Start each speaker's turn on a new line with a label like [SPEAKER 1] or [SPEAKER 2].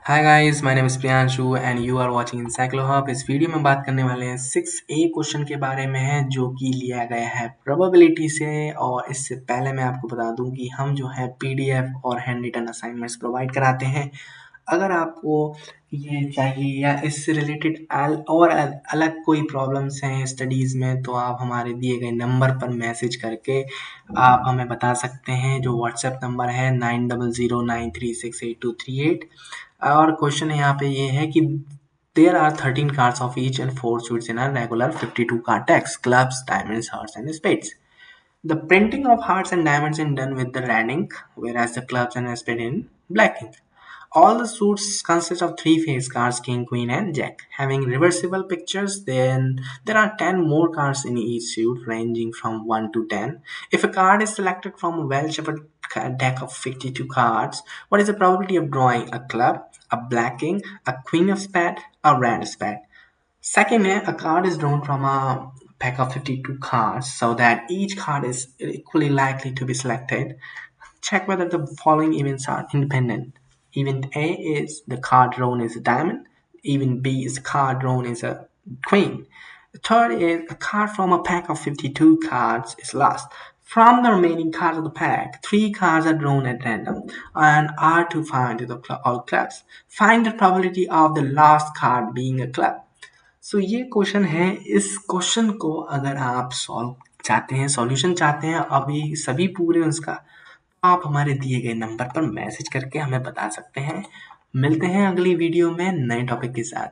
[SPEAKER 1] Hi guys, my name is Priyanshu and you are watching Encyclo Hub. इस video में बात करने वाले हैं 6A क्वेश्चन के बारे में है जो कि लिया गया है प्रोबेबिलिटी से। और इससे पहले मैं आपको बता दूं कि हम जो है पीडीएफ और हैंड रिटन असाइनमेंट्स प्रोवाइड कराते हैं। अगर आपको ये चाहिए या इससे रिलेटेड और अलग कोई प्रॉब्लम्स हैं स्टडीज़ में, तो आप हमारे दिए गए नंबर पर मैसेज करके आप हमें बता सकते हैं, जो व्हाट्सएप नंबर है 9009368238। और क्वेश्चन यहाँ पे ये है कि there are 13 cards of each and 4 suits in a regular 52 card decks: clubs, diamonds, hearts, and spades. The printing of hearts and diamonds is done with the red ink, whereas the clubs and spades in black ink. All the suits consist of three face cards: king, queen, and jack. Having reversible pictures, then there are 10 more cards in each suit, ranging from 1 to 10. If a card is selected from a well-shuffled deck of 52 cards, what is the probability of drawing a club, a black king, a queen of spade, a red spade? Second, a card is drawn from a pack of 52 cards so that each card is equally likely to be selected. Check whether the following events are independent. Event A is the card drawn is a diamond. Event B is the card drawn is a queen. The third is a card from a pack of 52 cards is lost. From the remaining cards of the pack, 3 cards are drawn at random and are to find all clubs. Find the probability of the last card being a club. ये question है। इस question को अगर आप solve चाहते हैं, solution चाहते हैं अभी सभी पूरे उसका, आप हमारे दिए गए नंबर पर मैसेज करके हमें बता सकते हैं। मिलते हैं अगली वीडियो में नए टॉपिक के साथ।